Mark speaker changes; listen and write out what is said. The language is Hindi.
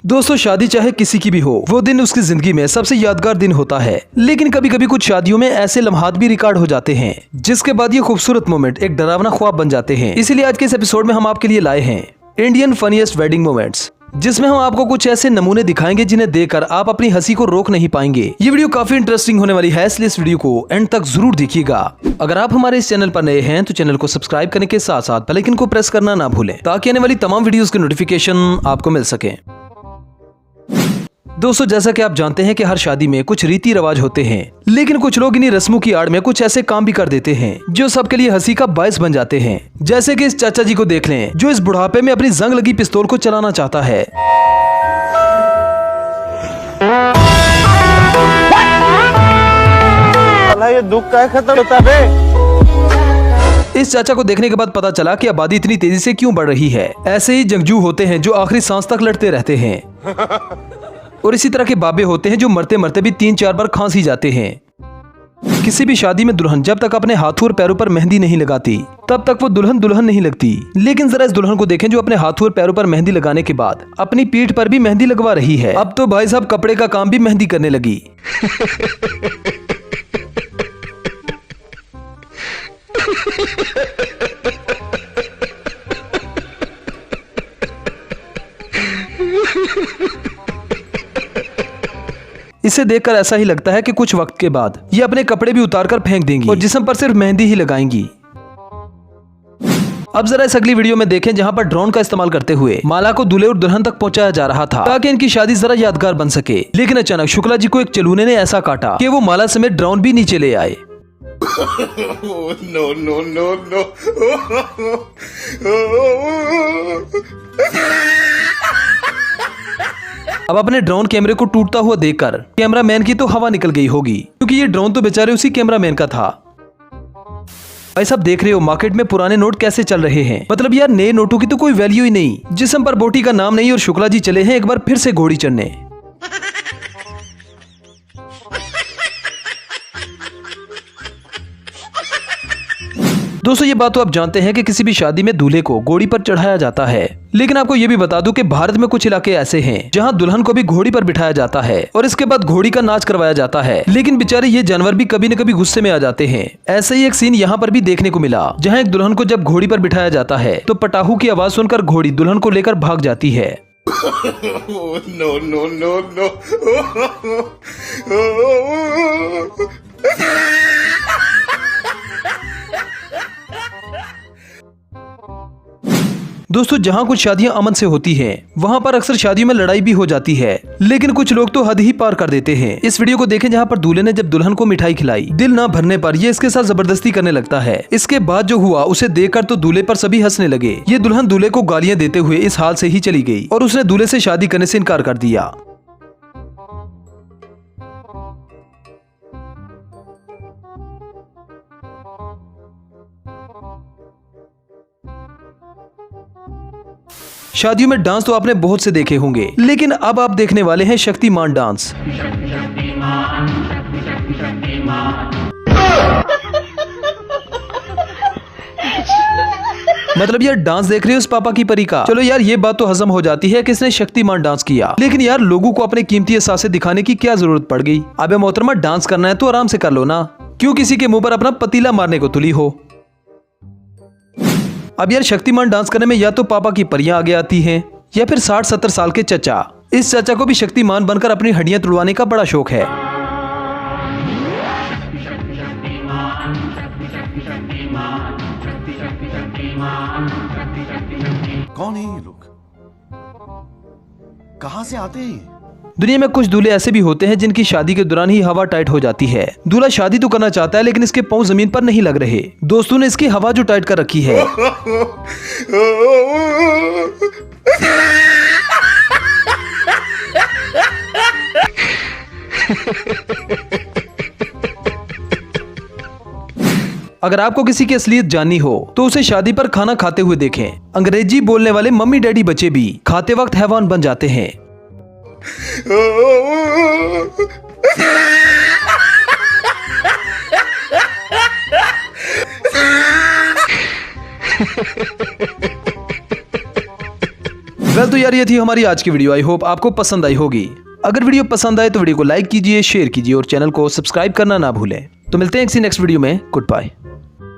Speaker 1: दोस्तों, शादी चाहे किसी की भी हो, वो दिन उसकी जिंदगी में सबसे यादगार दिन होता है। लेकिन कभी कभी कुछ शादियों में ऐसे लम्हात भी रिकॉर्ड हो जाते हैं जिसके बाद ये खूबसूरत मोमेंट एक डरावना ख्वाब बन जाते हैं। इसीलिए आज के इस एपिसोड में हम आपके लिए लाए हैं इंडियन फनीएस्ट वेडिंग मोमेंट्स, जिसमें हम आपको कुछ ऐसे नमूने दिखाएंगे जिन्हें देखकर आप अपनी हंसी को रोक नहीं पाएंगे। ये वीडियो काफी इंटरेस्टिंग होने वाली है, इसलिए इस वीडियो को एंड तक जरूर देखिएगा। अगर आप हमारे इस चैनल पर नए हैं तो चैनल को सब्सक्राइब करने के साथ साथ बेल आइकन को प्रेस करना ना भूलें, ताकि आने वाली तमाम वीडियोस के नोटिफिकेशन आपको मिल सके। दोस्तों, जैसा कि आप जानते हैं कि हर शादी में कुछ रीति रिवाज होते हैं, लेकिन कुछ लोग इन्हीं रस्मों की आड़ में कुछ ऐसे काम भी कर देते हैं जो सबके लिए हंसी का बायस बन जाते हैं। जैसे कि इस चाचा जी को देख लें, जो इस बुढ़ापे में अपनी जंग लगी पिस्तौल को चलाना चाहता है।
Speaker 2: ये दुख का खत्म होता है।
Speaker 1: इस चाचा को देखने के बाद पता चला कि आबादी इतनी तेजी से क्यों बढ़ रही है। ऐसे ही जंगजू होते हैं जो आखिरी सांस तक लड़ते रहते हैं, और इसी तरह के बाबे होते हैं जो मरते मरते भी 3-4 बार खांस ही जाते हैं। किसी भी शादी में दुल्हन जब तक अपने हाथों और पैरों पर मेहंदी नहीं लगाती, तब तक वो दुल्हन दुल्हन नहीं लगती। लेकिन जरा इस दुल्हन को देखें जो अपने हाथों और पैरों पर मेहंदी लगाने के बाद अपनी पीठ पर भी मेहंदी लगवा रही है। अब तो भाई साहब कपड़े का काम भी मेहंदी करने लगी। इसे देखकर ऐसा ही लगता है कि कुछ वक्त के बाद ये अपने कपड़े भी उतारकर फेंक देंगी और जिस्म पर सिर्फ मेहंदी ही लगाएंगी। अब जरा इस अगली वीडियो में देखें, जहां पर ड्रोन का इस्तेमाल करते हुए माला को दूल्हे और दुल्हन तक पहुंचाया जा रहा था ताकि इनकी शादी जरा यादगार बन सके। लेकिन अचानक शुक्ला जी को एक चलूने ने ऐसा काटा कि वो माला समेत ड्रोन भी नीचे ले आए।
Speaker 2: No no no no.
Speaker 1: अब अपने ड्रोन कैमरे को टूटता हुआ देखकर कैमरामैन की तो हवा निकल गई होगी, क्योंकि ये ड्रोन तो बेचारे उसी कैमरामैन का था। भाई साहब, देख रहे हो मार्केट में पुराने नोट कैसे चल रहे हैं। मतलब यार, नए नोटों की तो कोई वैल्यू ही नहीं। जिस्म पर बोटी का नाम नहीं और शुक्ला जी चले हैं एक बार फिर से घोड़ी चढ़ने। दोस्तों, ये बात तो आप जानते हैं कि किसी भी शादी में दूल्हे को घोड़ी पर चढ़ाया जाता है। लेकिन आपको ये भी बता दूं कि भारत में कुछ इलाके ऐसे हैं जहां दुल्हन को भी घोड़ी पर बिठाया जाता है और इसके बाद घोड़ी का नाच करवाया जाता है। लेकिन बेचारे ये जानवर भी कभी न कभी गुस्से में आ जाते हैं। ऐसे ही एक सीन यहाँ पर भी देखने को मिला, जहाँ एक दुल्हन को जब घोड़ी पर बिठाया जाता है तो पटाखू की आवाज सुनकर घोड़ी दुल्हन को लेकर भाग जाती है।
Speaker 2: No no no no.
Speaker 1: दोस्तों, जहाँ कुछ शादियां अमन से होती हैं, वहाँ पर अक्सर शादियों में लड़ाई भी हो जाती है। लेकिन कुछ लोग तो हद ही पार कर देते हैं। इस वीडियो को देखें, जहाँ पर दूल्हे ने जब दुल्हन को मिठाई खिलाई, दिल ना भरने पर ये इसके साथ जबरदस्ती करने लगता है। इसके बाद जो हुआ उसे देखकर तो दूल्हे पर सभी हंसने लगे। ये दुल्हन दूल्हे को गालियां देते हुए इस हाल से ही चली गई और उसने दूल्हे से शादी करने से इनकार कर दिया। शादियों में डांस तो आपने बहुत से देखे होंगे, लेकिन अब आप देखने वाले हैं शक्तिमान डांस। मतलब यार, डांस देख रहे हो उस पापा की परी का। चलो यार, ये बात तो हजम हो जाती है कि इसने शक्तिमान डांस किया, लेकिन यार लोगों को अपने कीमती एहसास दिखाने की क्या जरूरत पड़ गई। अबे मोहतरमा, डांस करना है तो आराम से कर लो ना, क्यों किसी के मुंह पर अपना पतीला मारने को तुली हो। अब यार, शक्तिमान डांस करने में या तो पापा की परियां आगे आती हैं या फिर 60-70 साल के चचा। इस चाचा को भी शक्तिमान बनकर अपनी हड्डियां तुड़वाने का बड़ा शौक है।
Speaker 3: कौन है ये लोग? कहां से आते हैं?
Speaker 1: दुनिया में कुछ दूल्हे ऐसे भी होते हैं जिनकी शादी के दौरान ही हवा टाइट हो जाती है। दूल्हा शादी तो करना चाहता है, लेकिन इसके पांव जमीन पर नहीं लग रहे। दोस्तों ने इसकी हवा जो टाइट कर रखी है। अगर आपको किसी की असलियत जाननी हो तो उसे शादी पर खाना खाते हुए देखें। अंग्रेजी बोलने वाले मम्मी डैडी बच्चे भी खाते वक्त हैवान बन जाते हैं। वेल तो यार ये थी हमारी आज की वीडियो। आई होप आपको पसंद आई होगी। अगर वीडियो पसंद आए तो वीडियो को लाइक कीजिए, शेयर कीजिए और चैनल को सब्सक्राइब करना ना भूलें। तो मिलते हैं किसी नेक्स्ट वीडियो में। Good bye.